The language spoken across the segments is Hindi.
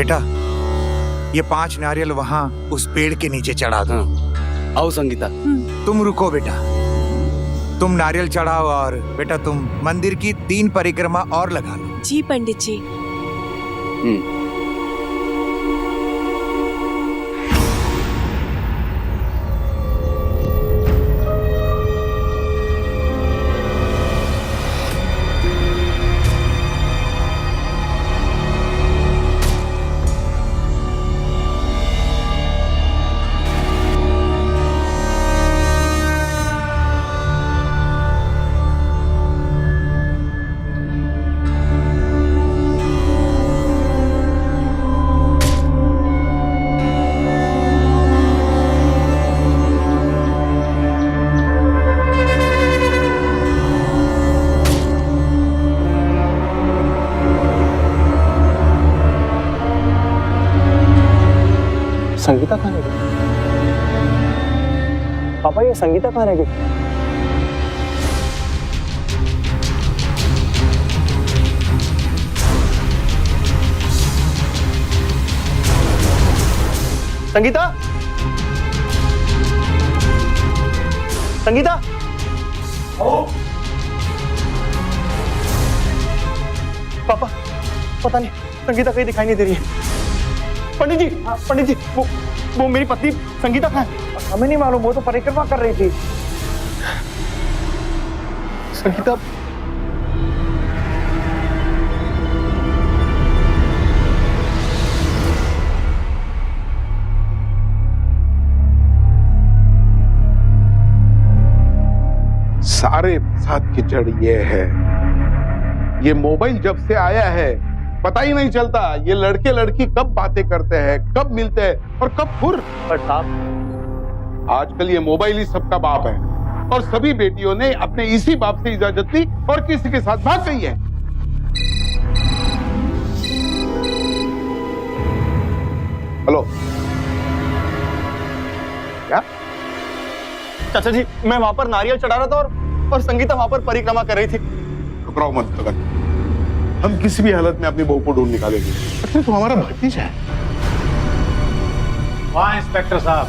बेटा, ये 5 नारियल वहाँ उस पेड़ के नीचे चढ़ा दो। आओ संगीता। तुम रुको बेटा, तुम नारियल चढ़ाओ और बेटा तुम मंदिर की 3 परिक्रमा और लगा लो। जी पंडित जी। संगीता कहाँ रह गई? पापा ये संगीता कहाँ रह गई? संगीता, संगीता, पापा पता नहीं संगीता कहीं दिखाई नहीं दे रही है। पंडित जी, वो मेरी पत्नी संगीता कहाँ है? हमें नहीं मालूम, वो तो परिक्रमा कर रही थी। संगीता, सारे साथ की जड़ ये है, ये मोबाइल जब से आया है पता ही नहीं चलता ये लड़के लड़की कब बातें करते हैं, कब मिलते हैं और कब फुर। पर साहब आजकल ये मोबाइल ही सबका बाप है और सभी बेटियों ने अपने इसी बाप से इजाजत ली और किसी के साथ भाग गई है। हेलो, क्या? चाचा जी, मैं वहां पर नारियल चढ़ा रहा था और संगीता वहां पर परिक्रमा कर रही थी। घबराओ मत गगन, हम किसी भी हालत में अपनी बहू को ढूंढ निकालेंगे। अच्छा तो हमारा भतीजा है। वाह इंस्पेक्टर साहब,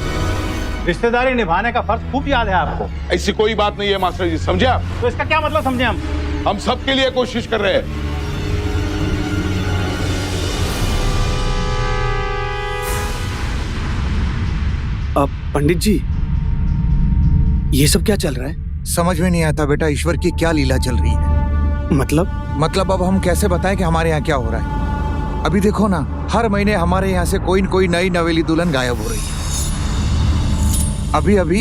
रिश्तेदारी निभाने का फर्ज खूब याद है आपको। ऐसी कोई बात नहीं है मास्टर जी, समझे आप? तो इसका क्या मतलब समझे हम सबके लिए कोशिश कर रहे हैं। अब पंडित जी, ये सब क्या चल रहा है? समझ में नहीं आता बेटा, ईश्वर की क्या लीला चल रही है। मतलब अब हम कैसे बताएं कि हमारे यहाँ क्या हो रहा है। अभी देखो ना, हर महीने हमारे यहाँ से कोई न कोई नई नवेली दुल्हन गायब हो रही है। अभी अभी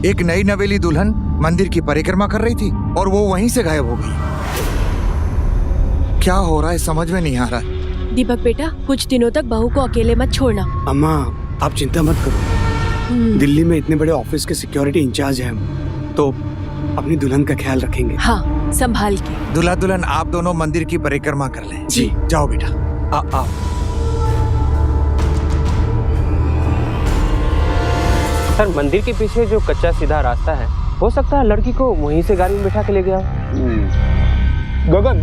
एक नई नवेली दुल्हन मंदिर की परिक्रमा कर रही थी और वो वहीं से गायब हो गई। क्या हो रहा है समझ में नहीं आ रहा है। दीपक बेटा, कुछ दिनों तक बहू को अकेले मत छोड़ना। अम्मा आप चिंता मत करो, दिल्ली में इतने बड़े ऑफिस के सिक्योरिटी इंचार्ज हैं हम, तो अपनी दुल्हन का ख्याल रखेंगे। हाँ, संभाल के। दूल्हा दुल्हन आप दोनों मंदिर की परिक्रमा कर लें। जी जाओ बेटा। आओ। सर, मंदिर के पीछे जो कच्चा सीधा रास्ता है, हो सकता है लड़की को वहीं से गाड़ी में बिठा के ले गया। गगन,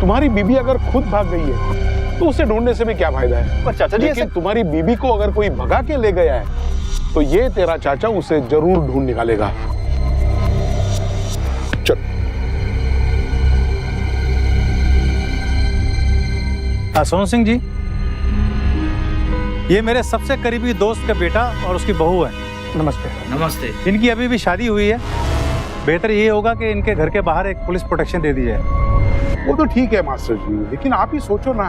तुम्हारी बीबी अगर खुद भाग गई है तो उसे ढूंढने से भी क्या फायदा है? पर चाचा जी, लेकिन तुम्हारी बीबी को अगर कोई भगा के ले गया है तो ये तेरा चाचा उसे जरूर ढूंढ निकालेगा। सोनू सिंह जी, ये मेरे सबसे करीबी दोस्त का बेटा और उसकी बहू है। नमस्ते। नमस्ते। इनकी अभी भी शादी हुई है। बेहतर ये होगा कि इनके घर के बाहर एक पुलिस प्रोटेक्शन दे दी जाए। वो तो ठीक है मास्टर जी, लेकिन आप ही सोचो ना,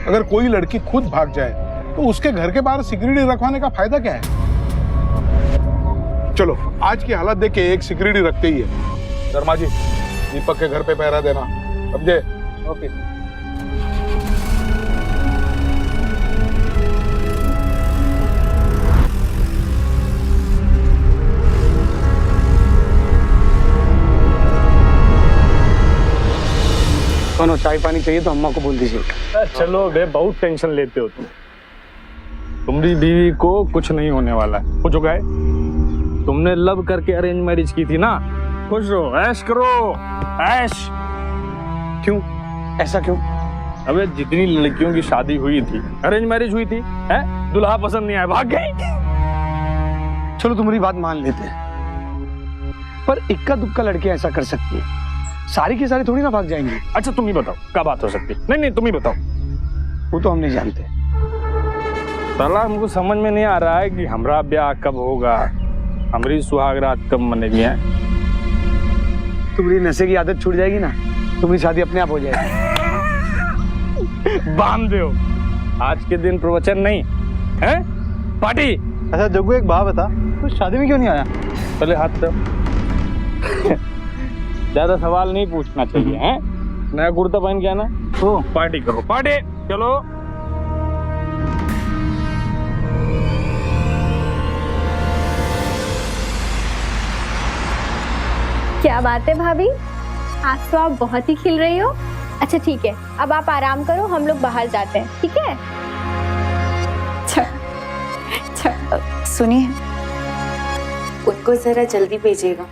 अगर कोई लड़की खुद भाग जाए तो उसके घर के बाहर सिक्योरिटी रखवाने का फायदा क्या है? चलो आज की हालत देख के एक सिक्योरिटी रखते ही है। शर्मा जी, दीपक के घर पे पहरा देना, समझे? ओके। कौन चाय पानी चाहिए तो अम्मा को बोल दीजिए। चलो बे, बहुत टेंशन लेते हो तुम। तुम्हारी बीवी को कुछ नहीं होने वाला है। कुछ हो गए? तुमने लव करके अरेंज मैरिज की थी ना, खुश रहो, ऐश करो, ऐश। क्यों? ऐसा क्यों? अबे जितनी लड़कियों की शादी हुई थी, अरेंज मैरिज हुई थी, हैं? दुल्हा पसंद नहीं आया, भाग गई। चलो तुम्हारी बात मान लेते हैं, पर इक्का दुक्का लड़के ऐसा कर सकती है, सारी की सारी थोड़ी ना भाग जाएंगी। अच्छा तुम ही बताओ क्या बात हो सकती है? नहीं तुम ही बताओ। वो तो हम नहीं जानते। साला हमको समझ में नहीं आ रहा है कि हमारा ब्याह कब होगा, हमारी सुहाग रात कब मनेगी है? तुम्हारी नशे की आदत छूट जाएगी ना, तुम्हारी शादी अपने आप हो जाएगी। बांध दो, आज के दिन प्रवचन नहीं है, पार्टी। अच्छा जग्गू एक बात बता, तू शादी में क्यों नहीं आया? पहले हाथ दो। ज्यादा सवाल नहीं पूछना चाहिए, हैं? नया कुर्ता पहन के आना, तो पार्टी करो, पार्टी चलो। क्या बात है भाभी, आज तो आप बहुत ही खिल रही हो। अच्छा ठीक है, अब आप आराम करो, हम लोग बाहर जाते हैं, ठीक है? सुनिए, उनको जरा जल्दी भेजिएगा।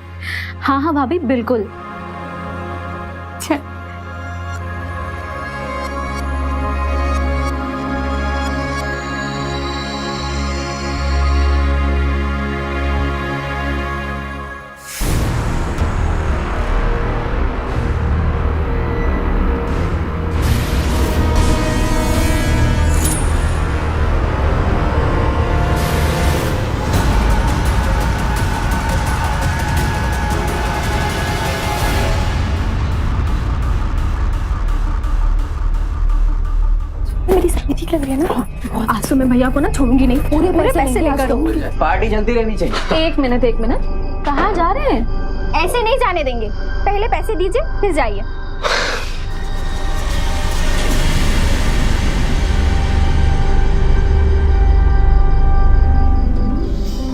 हाँ हाँ भाभी बिल्कुल। मेरी सही ठीक लग रही है ना? आज तो मैं भैया को ना छोड़ूंगी नहीं, पूरे पैसे लेकर दूंगी। पार्टी चलती रहनी चाहिए। एक मिनट कहाँ जा रहे हैं? ऐसे नहीं जाने देंगे, पहले पैसे दीजिए फिर जाइए।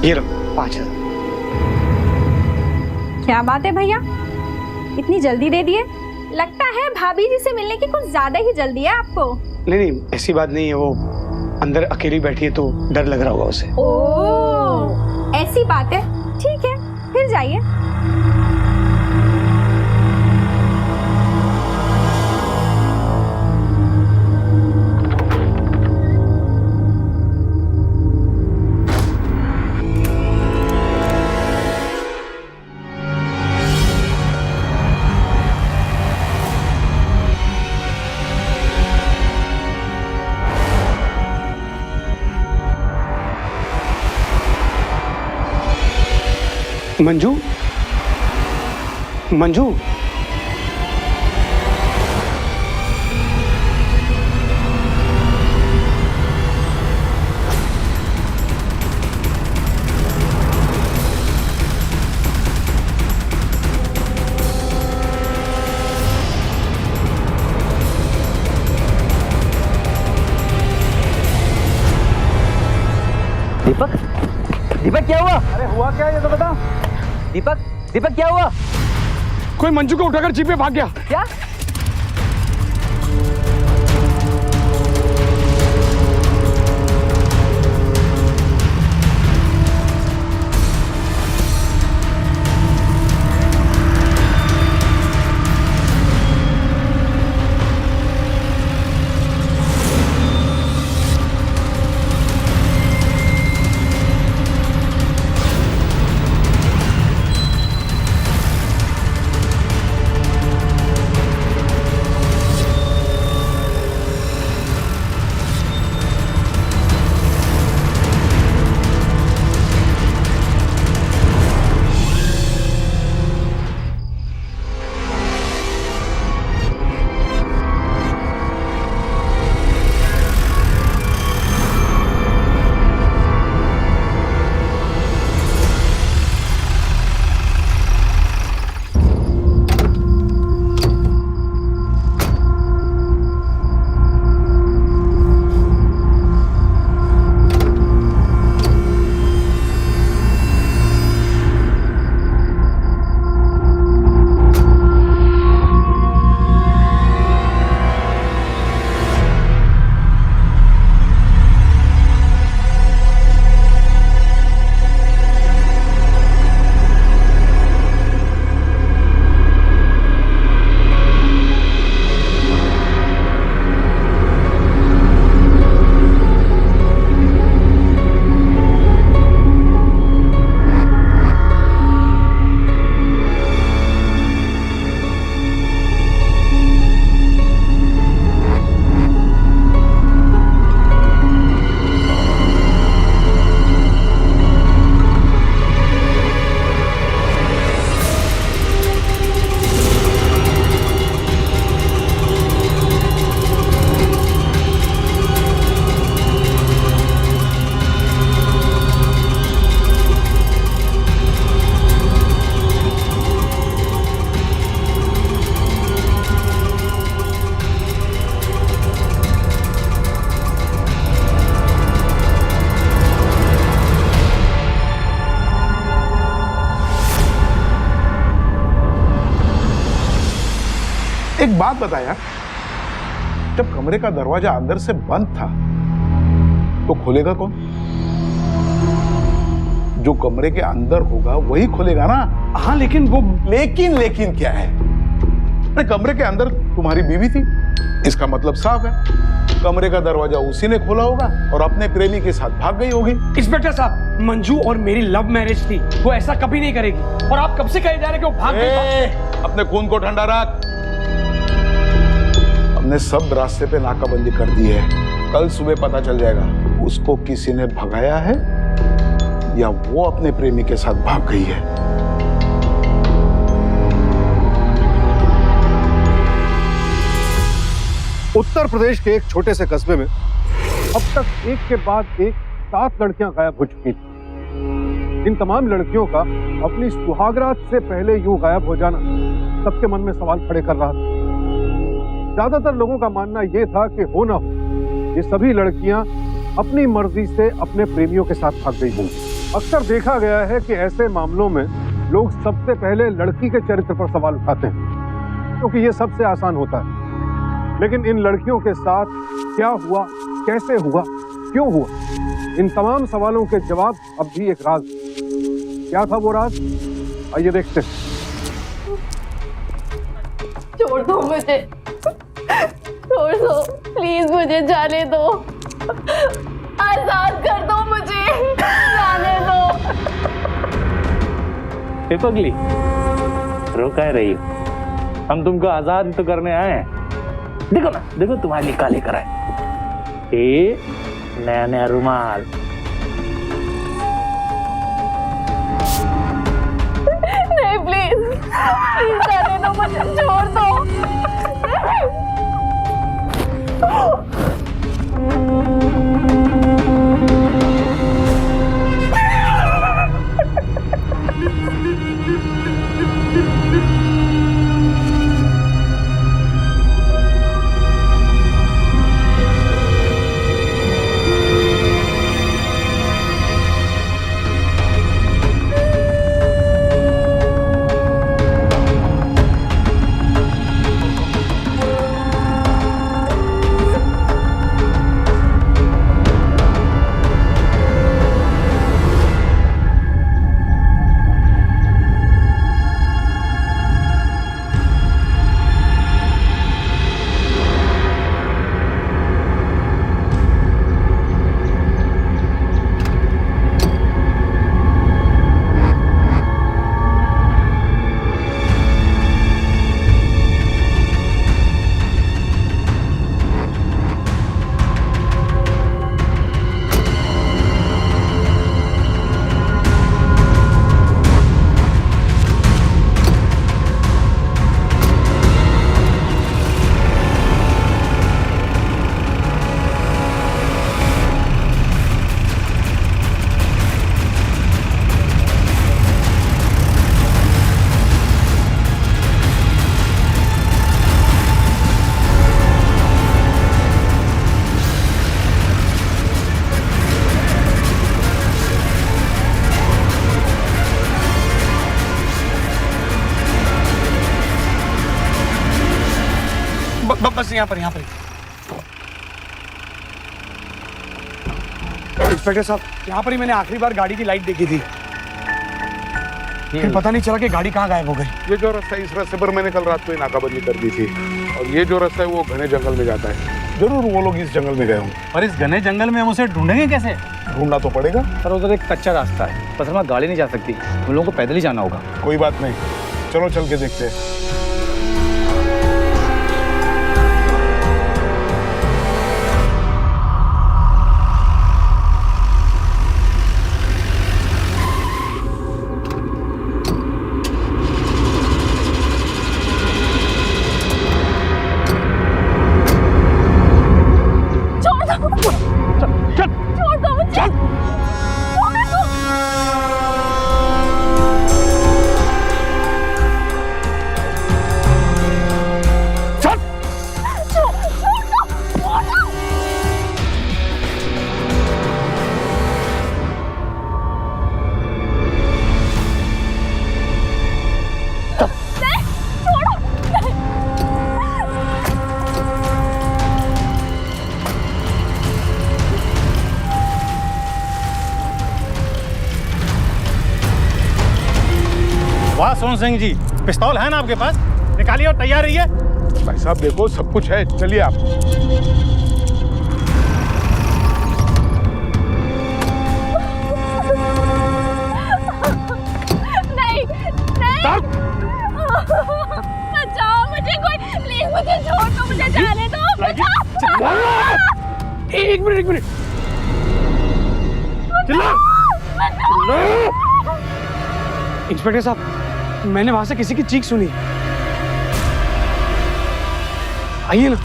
ये लो 5,000। क्या बात है भैया, इतनी जल्दी दे दिए? लगता है भाभी जी से मिलने की कुछ ज्यादा ही जल्दी है आपको। नहीं ऐसी बात नहीं है, वो अंदर अकेली बैठी है तो डर लग रहा होगा उसे। ओह ऐसी बात है, ठीक है फिर जाइए। मंजू, मंजू, दीपक, दीपक क्या हुआ? अरे हुआ क्या ये तो बता। दीपक, दीपक क्या हुआ? कोई मंजू को उठाकर जीप पे भाग गया। क्या? एक बात बता यार, जब कमरे का दरवाजा अंदर से बंद था तो खोलेगा कौन? जो कमरे के अंदर होगा वही खोलेगा ना। हाँ लेकिन वो लेकिन क्या है? अरे कमरे के अंदर तुम्हारी बीवी थी, इसका मतलब साफ है कमरे का दरवाजा उसी ने खोला होगा और अपने प्रेमी के साथ भाग गई होगी। इंस्पेक्टर साहब, मंजू और मेरी लव मैरिज थी, वो ऐसा कभी नहीं करेगी। और आप कब से कहे जा रहे कि वो भाग गई? अपने खून को ठंडा रख। हमने सब रास्ते पे नाकाबंदी कर दी है, कल सुबह पता चल जाएगा उसको किसी ने भगाया है या वो अपने प्रेमी के साथ भाग गई है। उत्तर प्रदेश के एक छोटे से कस्बे में अब तक एक के बाद एक 7 लड़कियां गायब हो चुकी थी। इन तमाम लड़कियों का अपनी सुहागरात से पहले यूं गायब हो जाना सबके मन में सवाल खड़े कर रहा था। ज्यादातर लोगों का मानना यह था कि हो ना हो ये सभी लड़कियां अपनी मर्जी से अपने प्रेमियों के साथ भाग गई होंगी। अक्सर देखा गया है कि ऐसे मामलों में लोग सबसे पहले लड़की के चरित्र पर सवाल उठाते हैं क्योंकि ये सबसे आसान होता है। लेकिन इन लड़कियों के साथ क्या हुआ, कैसे हुआ, क्यों हुआ, इन तमाम सवालों के जवाब अब भी एक राज। क्या था वो राज? आइए देखते हैं। छोड़ दो मुझे, छोड़ दो प्लीज, मुझे जाने दो, आजाद कर दो मुझे, जाने दो। ये पगली रो कह रही हो? हम तुमको आजाद तो करने आए हैं। देखो ना, देखो तुम्हारे लिए काले कराए ये नया नया रुमाल। नहीं प्लीज, प्लीज जाने दो मुझे, छोड़ दो। बस यहाँ पर इंस्पेक्टर साहब, यहाँ पर ही मैंने आखिरी बार गाड़ी की लाइट देखी थी, फिर पता नहीं चला कि गाड़ी कहाँ गायब हो गई। ये जो रास्ता है, इस रास्ते पर मैंने कल रात को ही नाकाबंदी कर दी थी और ये जो रास्ता है वो घने जंगल में जाता है। जरूर वो लोग इस जंगल में गए होंगे। और इस घने जंगल में हम उसे ढूंढेंगे कैसे? ढूंढना तो पड़ेगा। सर उधर एक कच्चा रास्ता है, बस वहाँ गाड़ी नहीं जा सकती, हम लोगों को पैदल ही जाना होगा। कोई बात नहीं, चलो चल के देखते हैं। वाह सोहन सिंह जी, पिस्तौल है ना आपके पास? निकालिए और तैयार रहिए। भाई साहब देखो सब कुछ है, चलिए आप। नहीं नहीं बचाओ मुझे, कोई प्लीज मुझे छोड़ दो, मुझे जाने दो। एक मिनट इंस्पेक्टर साहब, मैंने वहां से किसी की चीख सुनी। आइए ना।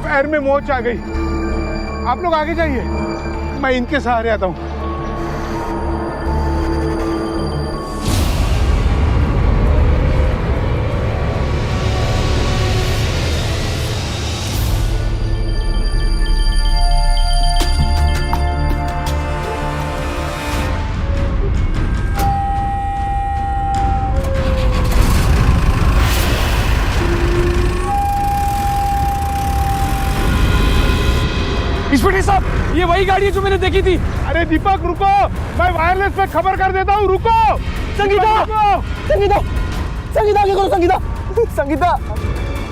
पैर में मोच आ गई। आप लोग आगे जाइए, मैं इनके सहारे आता हूँ। इंस्पेक्टर साहब, ये वही गाड़ी है जो मैंने देखी थी। अरे दीपक रुको, मैं वायरलेस पे खबर कर देता हूँ, रुको। संगीता संगीता संगीता आगे खोलो, संगीता संगीता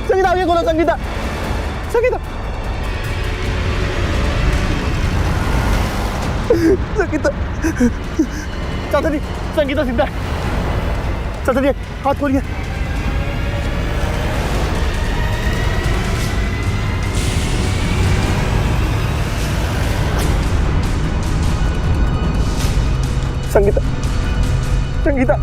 संगीता आगे खोलो, संगीता संगीता संगीता। चाचा जी, संगीता जिंदा है। चाचा जी हाथ खोलिए। संगीता संगीता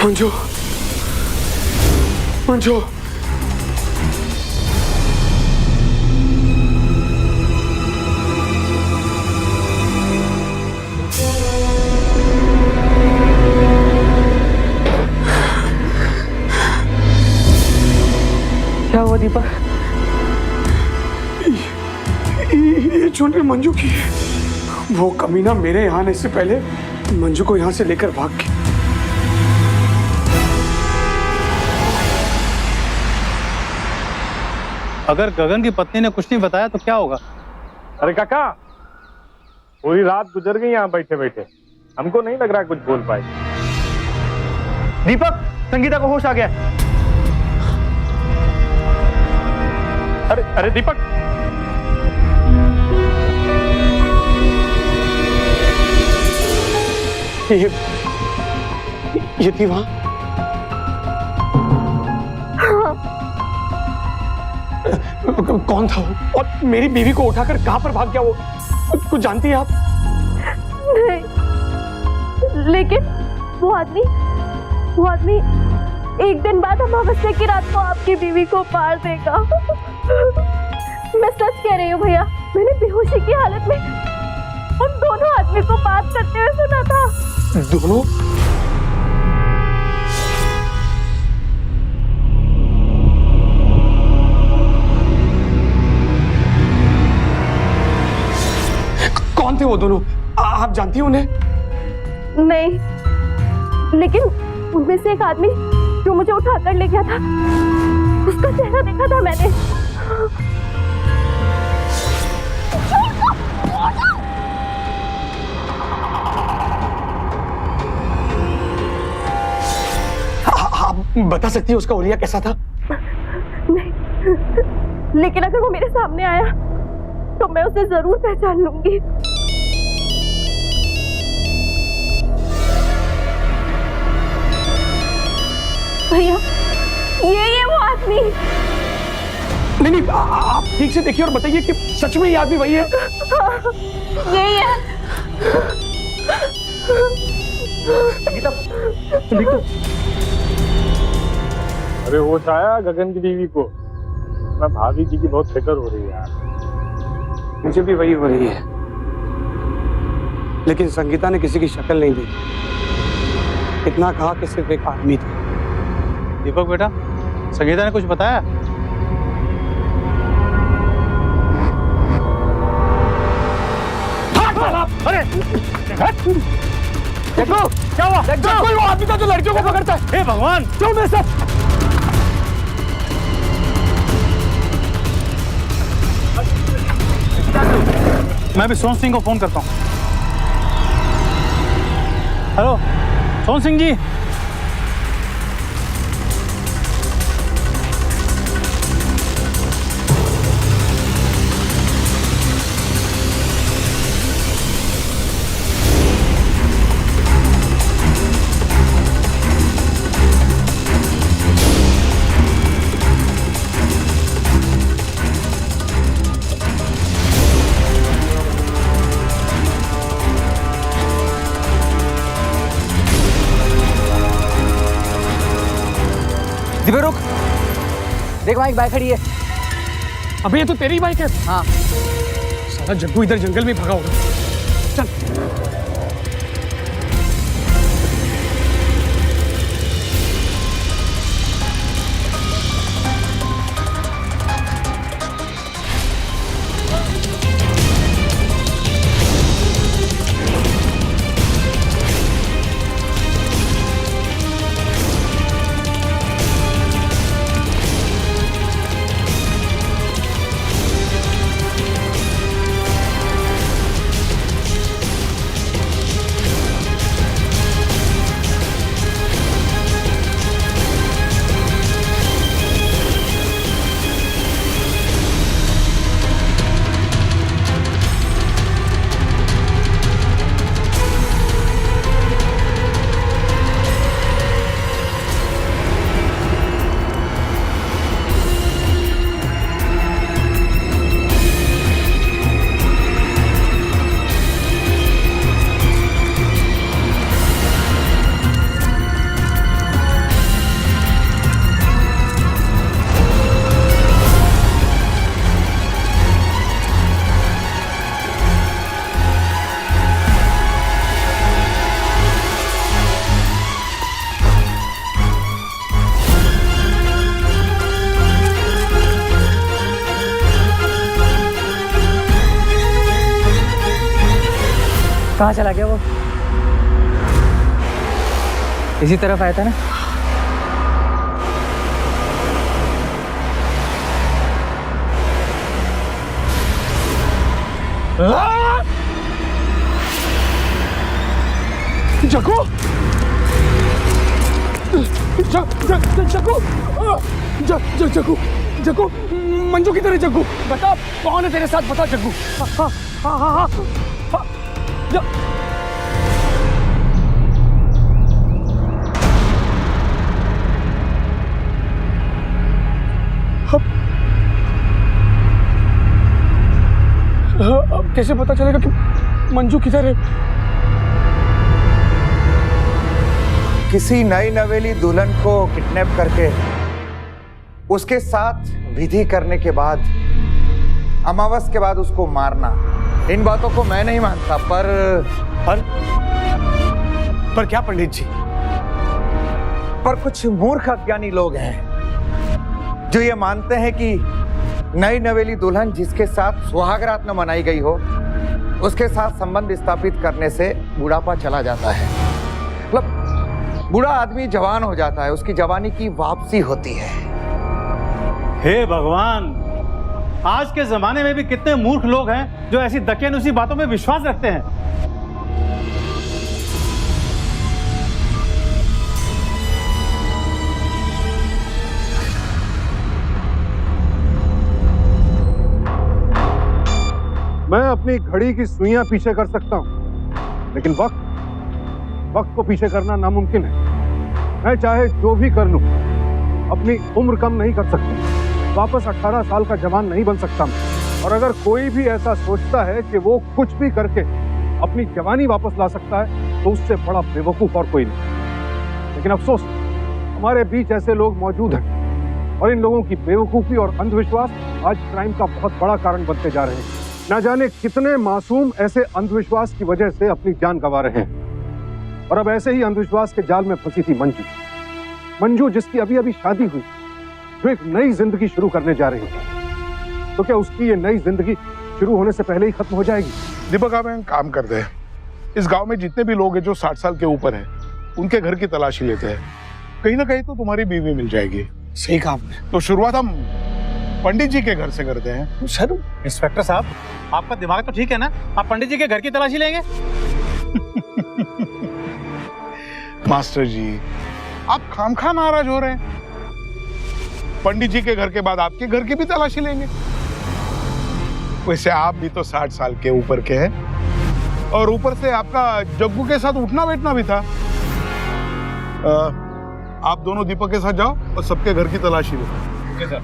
मंजू, मंजू, क्या हुआ दीपक? ये चुनरी मंजू की है। वो कमीना मेरे यहाँ आने से पहले मंजू को यहाँ से लेकर भाग के। अगर गगन की पत्नी ने कुछ नहीं बताया तो क्या होगा? अरे काका, पूरी रात गुजर गई यहाँ बैठे बैठे, हमको नहीं लग रहा कुछ बोल पाए। दीपक, संगीता को होश आ गया। अरे अरे दीपक, ये थी वहां। कौन था वो? और मेरी बीवी को उठाकर कहां पर भाग गया वो? कुछ जानती है आप? नहीं, लेकिन वो आदमी एक दिन बाद अमावस्या की रात को आपकी बीवी को मार देगा। मैं सच कह रही हूँ भैया, मैंने बेहोशी की हालत में उन दोनों आदमी को बात करते हुए सुना था। दोनों? कौन थे वो दोनों? आप जानती हैं उन्हें? नहीं, लेकिन उनमें से एक आदमी जो मुझे उठाकर ले गया था, उसका चेहरा देखा था मैंने। आप बता सकती हैं उसका हुलिया कैसा था? नहीं, लेकिन अगर वो मेरे सामने आया तो मैं उसे जरूर पहचान लूंगी। भैया, ये वो आदमी। नहीं, आप ठीक से देखिए और बताइए कि सच में ये आदमी वही है? यही है। संगीता, अरे होश आया गगन की बीवी को? मैं भाभी जी की बहुत फिक्र हो रही है यार। मुझे भी वही हो रही है, लेकिन संगीता ने किसी की शक्ल नहीं दी। इतना कहा कि सिर्फ एक आदमी था। दीपक बेटा, संगीता ने कुछ बताया? अरे देखो क्या हुआ? देखो कोई वो आदमी था जो लड़कियों को पकड़ता है। हे भगवान, क्यों मैं सब? मैं भी सोहन सिंह को फोन करता हूँ। हेलो सोहन सिंह जी। दिव्या रुक, देख वहाँ एक बाइक खड़ी है। अबे ये तो तेरी बाइक है। हाँ। साला जग्गू इधर जंगल में भागा होगा। चल। कहाँ चला गया वो? इसी तरफ आया था ना? जग्गू जग्गू जग्गू मंजू किधर है? जग्गू बता, कौन है तेरे साथ? बता जग्गू। हाँ हाँ हाँ हाँ हाँ। अब कैसे पता चलेगा कि मंजू किधर है? किसी नई नवेली दुल्हन को किडनैप करके उसके साथ विधि करने के बाद अमावस के बाद उसको मारना, इन बातों को मैं नहीं मानता। पर क्या पंडित जी? पर कुछ मूर्ख अज्ञानी लोग हैं जो ये मानते हैं कि नई नवेली दुल्हन जिसके साथ सुहागरात न मनाई गई हो उसके साथ संबंध स्थापित करने से बुढ़ापा चला जाता है। मतलब बूढ़ा आदमी जवान हो जाता है, उसकी जवानी की वापसी होती है। हे भगवान, आज के जमाने में भी कितने मूर्ख लोग हैं जो ऐसी दकियानुसी बातों में विश्वास रखते हैं। मैं अपनी घड़ी की सुइयां पीछे कर सकता हूं, लेकिन वक्त को पीछे करना नामुमकिन है। मैं चाहे जो भी कर लूं, अपनी उम्र कम नहीं कर सकता। वापस 18 साल का जवान नहीं बन सकता मैं। और अगर कोई भी ऐसा सोचता है कि वो कुछ भी करके अपनी जवानी वापस ला सकता है तो उससे बड़ा बेवकूफ और कोई नहीं। लेकिन अफसोस, हमारे बीच ऐसे लोग मौजूद हैं और इन लोगों की बेवकूफी और अंधविश्वास आज क्राइम का बहुत बड़ा कारण बनते जा रहे हैं। ना जाने कितने मासूम ऐसे अंधविश्वास की वजह से अपनी जान गंवा रहे हैं। और अब ऐसे ही अंधविश्वास के जाल में फंसी थी मंजू, जिसकी अभी अभी शादी हुई, जो एक नई जिंदगी शुरू करने जा रही है। तो क्या उसकी ये नई जिंदगी शुरू होने से पहले ही खत्म हो जाएगी? दीपक, आप एक काम करते हैं, इस गांव में जितने भी लोग हैं जो 60 साल के ऊपर हैं, उनके घर की तलाशी लेते हैं। कहीं ना कहीं तो तुम्हारी बीवी मिल जाएगी। सही कहा आपने। तो शुरुआत हम पंडित जी के घर से करते हैं। सर, इंस्पेक्टर साहब, आपका दिमाग तो ठीक है ना? आप पंडित जी के घर की तलाशी लेंगे? मास्टर जी, आप खामखा नाराज हो रहे हैं। पंडित जी के घर के बाद आपके घर की भी तलाशी लेंगे। वैसे आप भी तो 60 साल के ऊपर के हैं और ऊपर से आपका जग्गू के साथ उठना बैठना भी था। आप दोनों दीपक के साथ जाओ और सबके घर की तलाशी लो। Okay sir.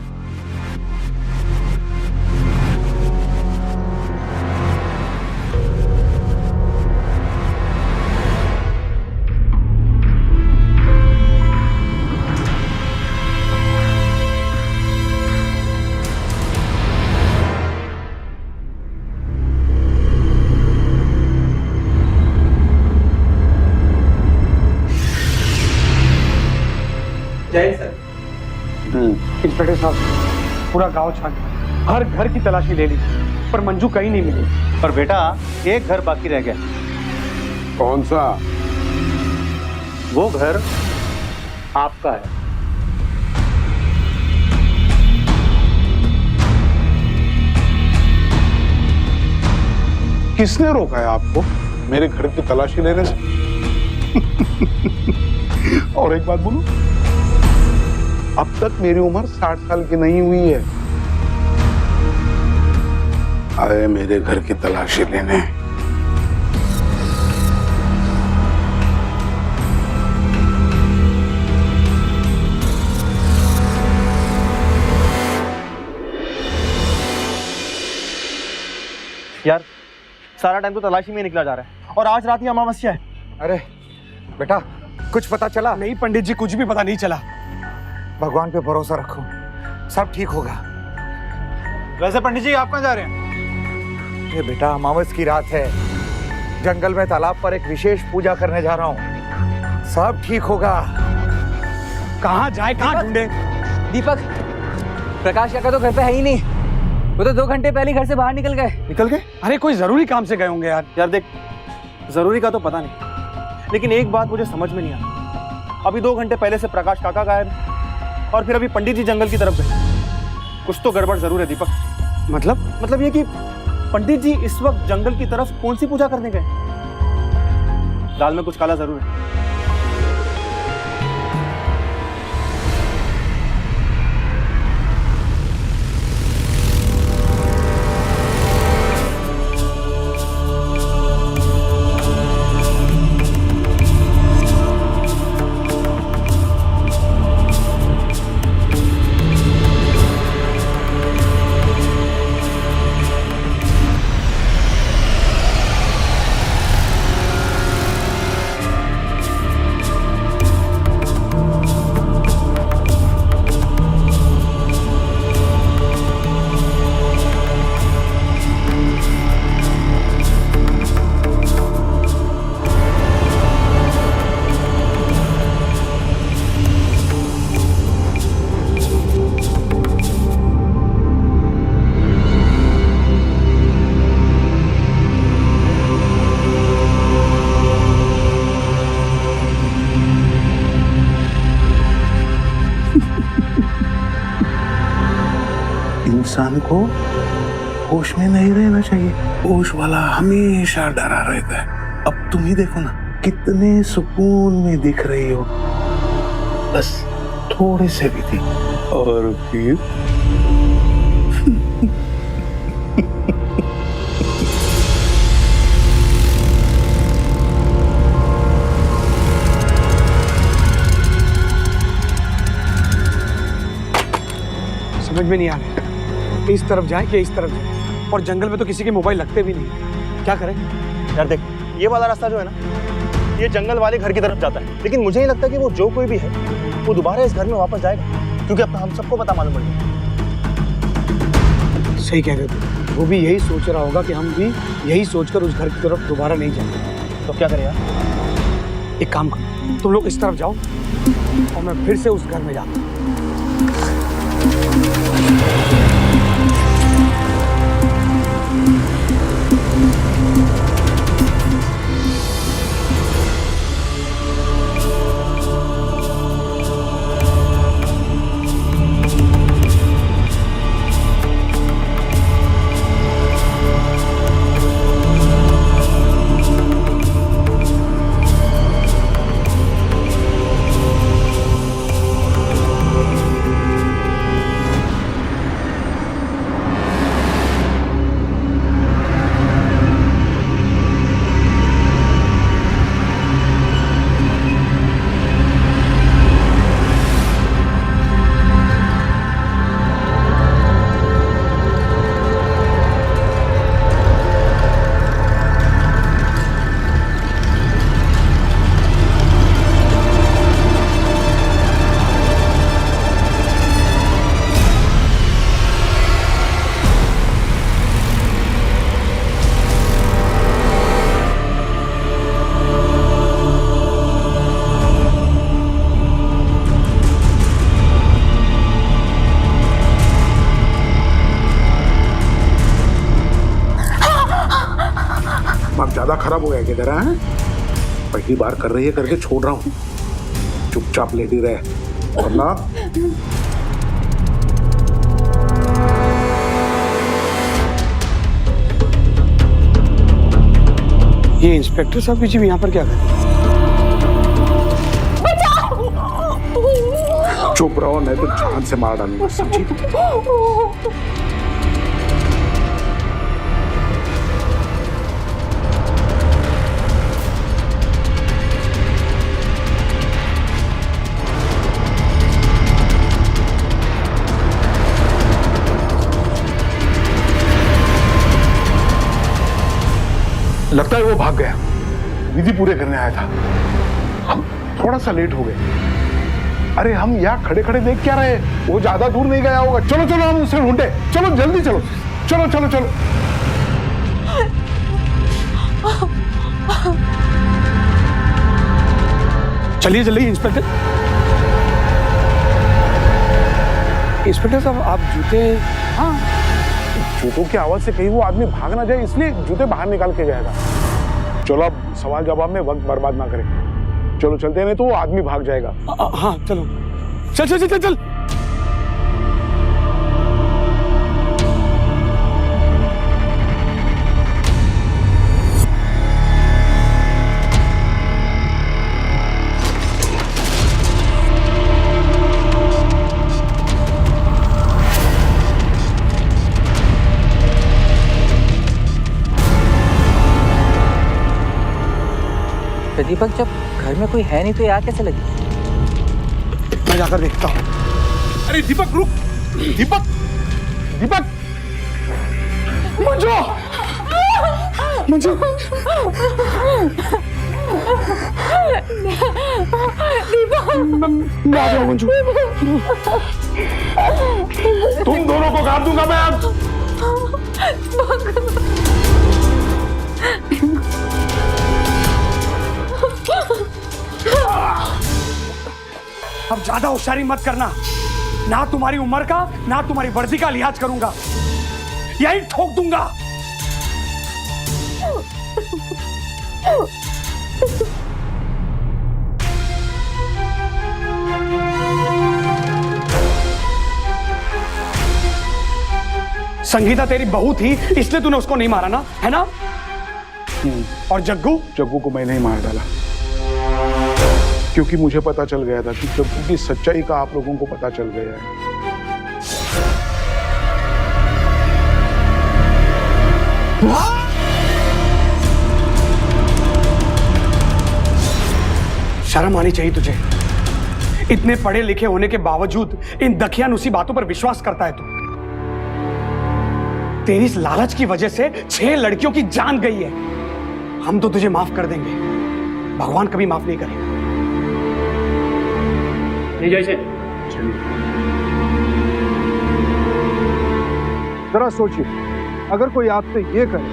जय सर। इंस्पेक्टर साहब, पूरा गांव छान, हर घर की तलाशी ले ली, पर मंजू कहीं नहीं मिली। पर बेटा, एक घर बाकी रह गया। कौन सा? वो घर आपका है। किसने रोका है आपको मेरे घर की तलाशी लेने से? और एक बात बोलूं, अब तक मेरी उम्र 60 साल की नहीं हुई है। आए मेरे घर की तलाशी लेने। यार, सारा टाइम तो तलाशी में निकला जा रहा है और आज रात ही अमावस्या है। अरे बेटा, कुछ पता चला? नहीं पंडित जी, कुछ भी पता नहीं चला। भगवान पे भरोसा रखो, सब ठीक होगा। वैसे पंडित जी, आप कहाँ जा रहे हैं? ये बेटा, अमावस की रात है, जंगल में तालाब पर एक विशेष पूजा करने जा रहा हूँ। सब ठीक होगा। कहाँ जाए, कहाँ ढूंढे? दीपक, प्रकाश काका तो घर पे है ही नहीं। वो तो 2 घंटे पहले घर से बाहर निकल गए। निकल गए? अरे कोई जरूरी काम से गए होंगे यार। यार देख, जरूरी का तो पता नहीं, लेकिन एक बात मुझे समझ में नहीं आ रहा। अभी 2 घंटे पहले से प्रकाश काका गायब है और फिर अभी पंडित जी जंगल की तरफ गए। कुछ तो गड़बड़ जरूर है दीपक। मतलब ये कि पंडित जी इस वक्त जंगल की तरफ कौन सी पूजा करने गए? दाल में कुछ काला जरूर है। इंसान को होश में नहीं रहना चाहिए। होश वाला हमेशा डरा रहता है। अब तुम ही देखो ना, कितने सुकून में दिख रही हो। बस थोड़े से भी थी और फिर समझ में नहीं आ रहा इस तरफ जाए कि इस तरफ जाए, और जंगल में तो किसी के मोबाइल लगते भी नहीं। क्या करें? यार देख, ये वाला रास्ता जो है ना, ये जंगल वाले घर की तरफ जाता है, लेकिन मुझे नहीं लगता कि वो जो कोई भी है वो दोबारा इस घर में वापस जाएगा, क्योंकि अब हम सबको पता मालूम पड़ गया। सही कह रहे थे, वो भी यही सोच रहा होगा कि हम भी यही सोचकर उस घर की तरफ दोबारा नहीं जाएंगे। तो क्या करें यार? एक काम करो, तुम लोग इस तरफ जाओ और मैं फिर से उस घर में जाता हूँ। ज्यादा खराब हो गया किधर है? पहली बार कर रही है करके छोड़ रहा हूँ, चुपचाप लेटी रहे और ना ये इंस्पेक्टर साहब जी यहाँ पर क्या कर रहे हैं? चुप रहो नहीं तो जान से मार डालूंगा, समझी? लगता है वो भाग गया, विधि पूरे करने आया था। हम थोड़ा सा लेट हो गए। अरे हम यहाँ खड़े खड़े देख क्या रहे, वो ज्यादा दूर नहीं गया होगा। चलो चलो हम उसे ढूंढे, चलो जल्दी चलो, चलो चलो चलो। चलिए जल्दी। इंस्पेक्टर साहब आप जूते? हाँ, जूतों की आवाज से कहीं वो आदमी भाग ना जाए, इसलिए जूते बाहर निकाल के गया था। चलो अब सवाल जवाब में वक्त बर्बाद ना करें। चलो चलते हैं, नहीं तो वो आदमी भाग जाएगा। हाँ चलो, चल चल चल चल चल। दीपक, जब घर में कोई है नहीं तो यहाँ कैसे लगी? मैं जाकर देखता हूँ। अरे दीपक रुक, दीपक दीपक, मंजू, मंजू, मैं आ गया मंजू। तुम दोनों को काट दूंगा मैं अब। अब ज्यादा होशियारी मत करना, ना तुम्हारी उम्र का ना तुम्हारी वर्दी का लिहाज करूंगा, यही ठोक दूंगा। संगीता तेरी बहू थी इसलिए तूने उसको नहीं मारा ना, है ना? और जग्गू? जग्गू को मैंने ही मार डाला, क्योंकि मुझे पता चल गया था कि जग्गू की सच्चाई का आप लोगों को पता चल गया है। शर्म आनी चाहिए तुझे। इतने पढ़े लिखे होने के बावजूद इन दखियानुसी बातों पर विश्वास करता है तू। तेरी इस लालच की वजह से 6 लड़कियों की जान गई है। हम तो तुझे माफ कर देंगे, भगवान कभी माफ नहीं करेगा। जरा सोचिए, अगर कोई आपसे ये कहे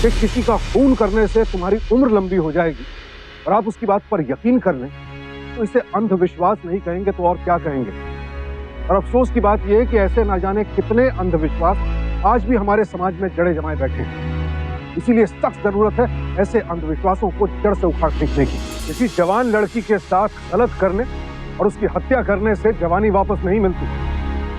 कि किसी का खून करने से तुम्हारी उम्र लंबी हो जाएगी और आप उसकी बात पर यकीन कर लें, तो इसे अंधविश्वास नहीं कहेंगे तो और क्या कहेंगे। और अफसोस की बात यह है कि ऐसे ना जाने कितने अंधविश्वास आज भी हमारे समाज में जड़े जमाए बैठे हैं। इसीलिए सख्त जरूरत है ऐसे अंधविश्वासों को जड़ से उखाड़ फेंकने की। किसी जवान लड़की के साथ गलत करने और उसकी हत्या करने से जवानी वापस नहीं मिलती,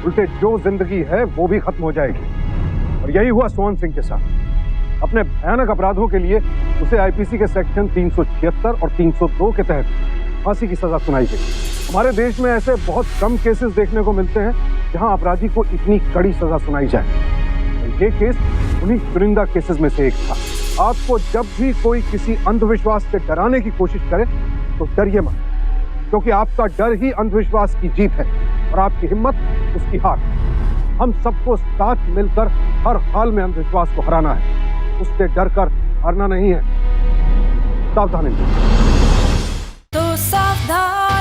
उल्टे जो जिंदगी है वो भी खत्म हो जाएगी। और यही हुआ सोहन सिंह के साथ। अपने भयानक अपराधों के लिए उसे आईपीसी के सेक्शन 376 और 302 के तहत फांसी की सजा सुनाई गई। हमारे देश में ऐसे बहुत कम केसेस देखने को मिलते हैं जहां अपराधी को इतनी कड़ी सजा सुनाई जाए। और ये केस उन्हीं चुनिंदा केसेस में से एक था। आपको जब भी कोई किसी अंधविश्वास से डराने की कोशिश करे तो डरिए मत, क्योंकि आपका डर ही अंधविश्वास की जीत है और आपकी हिम्मत उसकी हार। हम सबको साथ मिलकर हर हाल में अंधविश्वास को हराना है, उससे डरकर हारना नहीं है। सावधान। तो सावधान।